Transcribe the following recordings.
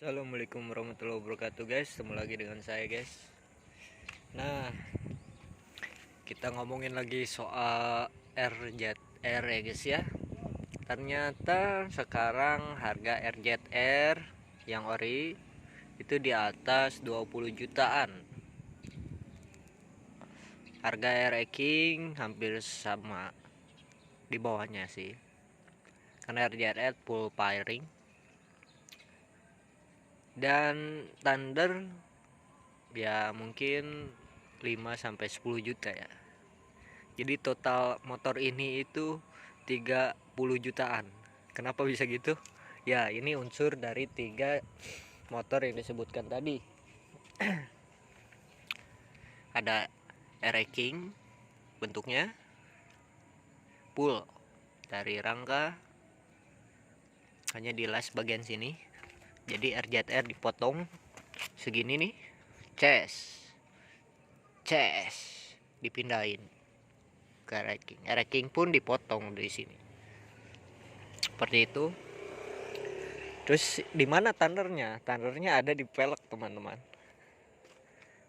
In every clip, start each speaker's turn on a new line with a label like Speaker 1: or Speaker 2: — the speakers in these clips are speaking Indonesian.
Speaker 1: Assalamualaikum warahmatullahi wabarakatuh guys. Ketemu lagi dengan saya guys. Nah, kita ngomongin lagi soal RZR ya guys ya. Ternyata sekarang harga RZR yang ori itu di atas 20 jutaan. Harga RE King hampir sama, di bawahnya sih. Karena RZR full firing dan Thunder ya mungkin 5 sampai 10 juta ya. Jadi total motor ini itu 30 jutaan. Kenapa bisa gitu? Ya, ini unsur dari 3 motor yang disebutkan tadi. Ada RE King bentuknya full dari rangka hanya dilas bagian sini. Jadi RZR dipotong segini nih. Ces dipindahin ke RE King. RE King pun dipotong dari sini. Seperti itu. Terus di mana Thundernya? Thundernya ada di pelek teman-teman.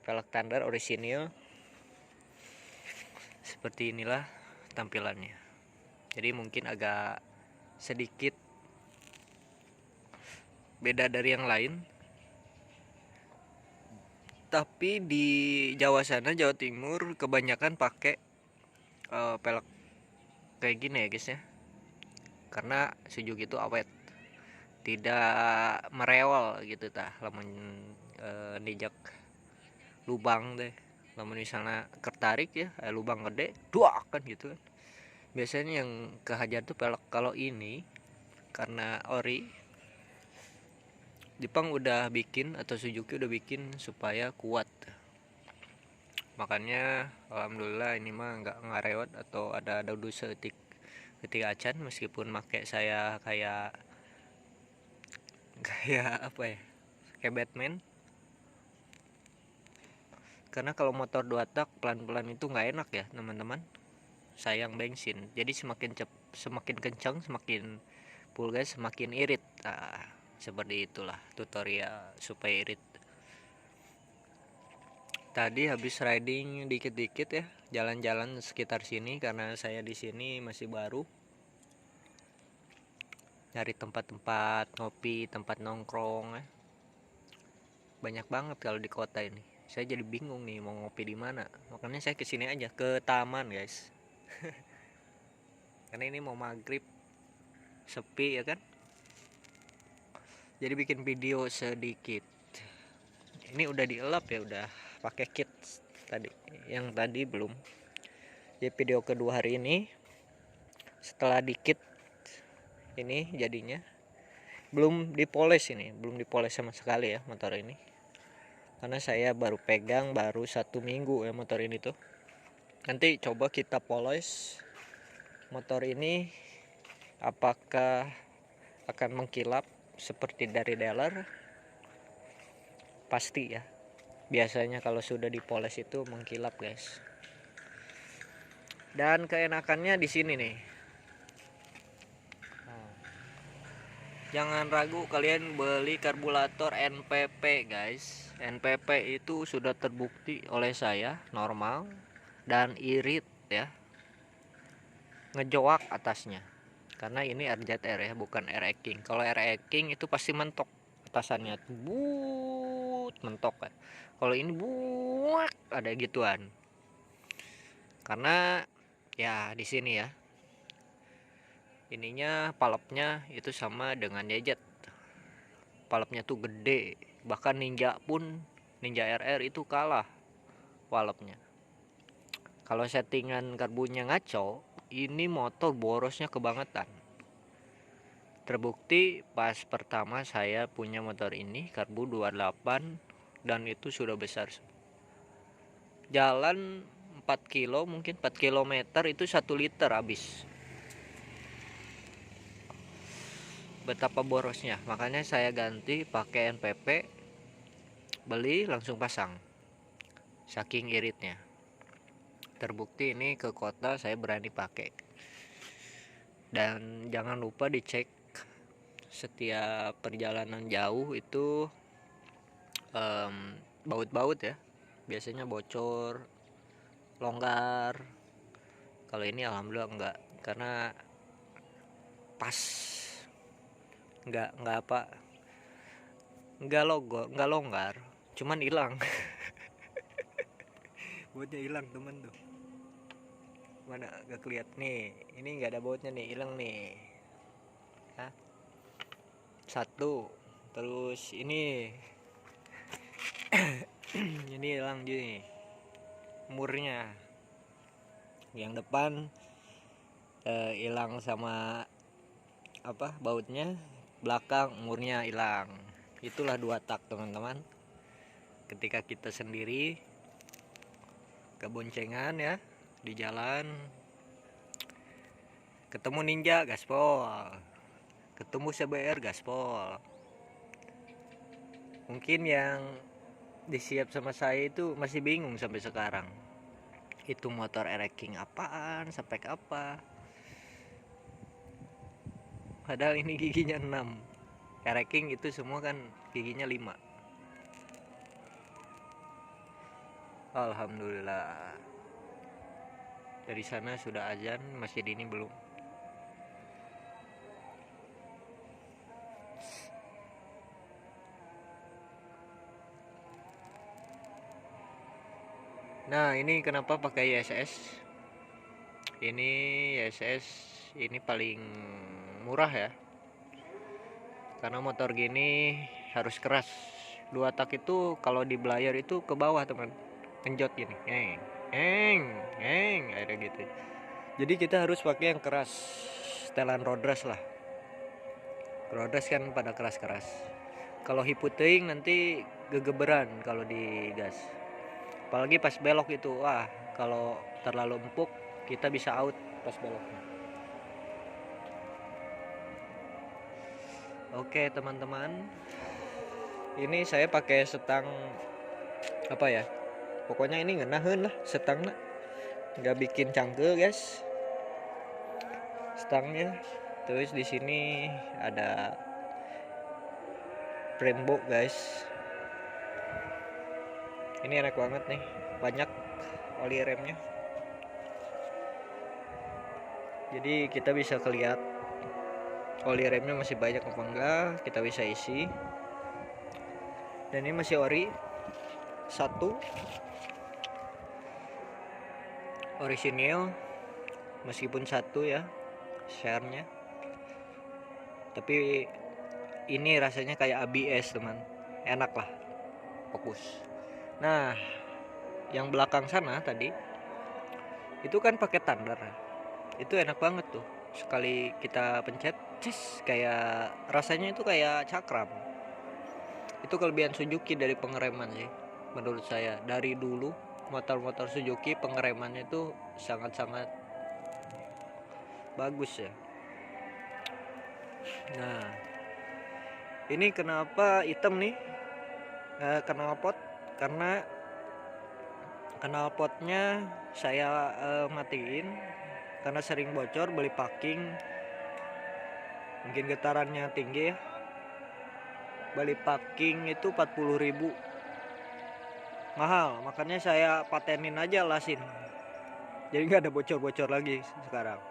Speaker 1: Pelek Thunder orisinil. Seperti inilah tampilannya. Jadi mungkin agak sedikit beda dari yang lain. Tapi di Jawa sana, Jawa Timur kebanyakan pakai pelek kayak gini ya guys ya. Karena Suzuki itu awet, tidak merewel gitu tah. Lamun nijak lubang deh, lamun misalnya kertarik ya lubang gede duak kan gitu kan. Biasanya yang kehajar tuh pelek. Kalau ini karena ori, Jepang udah bikin atau Suzuki udah bikin supaya kuat. Makanya alhamdulillah ini mah nggak ngarewat atau ada daudu setik ketika acan, meskipun make saya kayak apa ya, kayak Batman. Karena kalau motor 2 tak pelan-pelan itu nggak enak ya teman-teman, sayang bensin. Jadi semakin kencang, semakin full gas, semakin irit. Seperti itulah tutorial supaya irit. Tadi habis riding dikit-dikit ya, jalan-jalan sekitar sini karena saya di sini masih baru. Nyari tempat-tempat ngopi, tempat nongkrong ya. Banyak banget kalau di kota ini. Saya jadi bingung nih mau ngopi di mana. Makanya saya kesini aja ke taman guys. Karena ini mau maghrib, sepi ya kan. Jadi bikin video sedikit. Ini udah dielap ya, udah pakai kit tadi. Yang tadi belum. Jadi video kedua hari ini setelah dikit ini jadinya belum dipoles sama sekali ya motor ini. Karena saya baru pegang baru 1 minggu ya motor ini tuh. Nanti coba kita poles motor ini, apakah akan mengkilap seperti dari dealer. Pasti ya, biasanya kalau sudah dipoles itu mengkilap guys. Dan keenakannya di sini nih, jangan ragu kalian beli karburator NPP guys. NPP itu sudah terbukti oleh saya normal dan irit ya, ngejoak atasnya. Karena ini RZR ya, bukan RE King. Kalau RE King itu pasti mentok atasannya, mentok kan. Kalau ini buak ada gituan. Karena ya di sini ya, ininya palapnya itu sama dengan Yejet. Palapnya tuh gede, bahkan Ninja RR itu kalah palapnya. Kalau settingan karbunya ngaco, ini motor borosnya kebangetan. Terbukti pas pertama saya punya motor ini karbu 28 dan itu sudah besar. Jalan 4 kilo, mungkin 4 kilometer itu 1 liter habis. Betapa borosnya. Makanya saya ganti pakai NPP. Beli langsung pasang. Saking iritnya. Terbukti ini ke kota saya berani pakai. Dan jangan lupa dicek setiap perjalanan jauh itu baut-baut ya, biasanya bocor, longgar. Kalau ini alhamdulillah enggak, karena pas, enggak apa, enggak longgar, cuman hilang. Bautnya hilang temen tuh, mana gak kelihatan nih, ini nggak ada bautnya nih, hilang nih. Hah? Satu, terus ini ini hilang juga murnya, yang depan hilang sama apa bautnya, belakang murnya hilang. Itulah 2 tak teman-teman, ketika kita sendiri keboncengan ya di jalan, ketemu ninja gaspol, ketemu CBR gaspol. Mungkin yang disiap sama saya itu masih bingung sampai sekarang, itu motor ereking apaan, sampai apa, padahal ini giginya 6. Ereking itu semua kan giginya 5. Alhamdulillah, dari sana sudah azan, masjid ini belum. Nah, ini kenapa pakai ISS? Ini ISS ini paling murah ya, karena motor gini harus keras. 2 tak itu kalau di belayer itu ke bawah teman, genjot gini, akhirnya gitu. Jadi kita harus pakai yang keras, setelan Rodras lah. Rodras kan pada keras-keras. Kalau hiputing nanti gegeberan kalau digas. Apalagi pas belok itu, wah kalau terlalu empuk kita bisa out pas beloknya. Oke teman-teman, ini saya pakai setang apa ya, pokoknya ini ngeunaheun lah setangnya, nggak bikin cangkel guys stangnya. Terus di sini ada Brembo guys, ini enak banget nih, banyak oli remnya, jadi kita bisa kelihat oli remnya masih banyak apa enggak, kita bisa isi. Dan ini masih ori satu, orisinil, meskipun satu ya share-nya, tapi ini rasanya kayak ABS teman, enak lah, fokus. Nah, yang belakang sana tadi itu kan pakai thunder, itu enak banget tuh, sekali kita pencet kayak rasanya itu kayak cakram. Itu kelebihan Suzuki dari pengereman sih menurut saya. Dari dulu motor-motor Suzuki pengeremannya itu sangat-sangat bagus ya. Nah, ini kenapa hitam nih knalpot, karena knalpotnya saya matiin karena sering bocor, beli packing, mungkin getarannya tinggi ya. Beli packing itu 40.000, mahal, makanya saya patenin aja lasin, jadi nggak ada bocor-bocor lagi sekarang.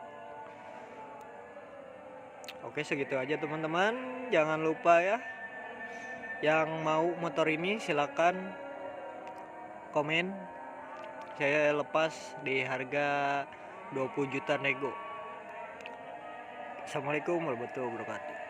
Speaker 1: Oke, segitu aja teman-teman, jangan lupa ya, yang mau motor ini silakan komen, saya lepas di harga 20 juta nego. Assalamualaikum warahmatullahi wabarakatuh.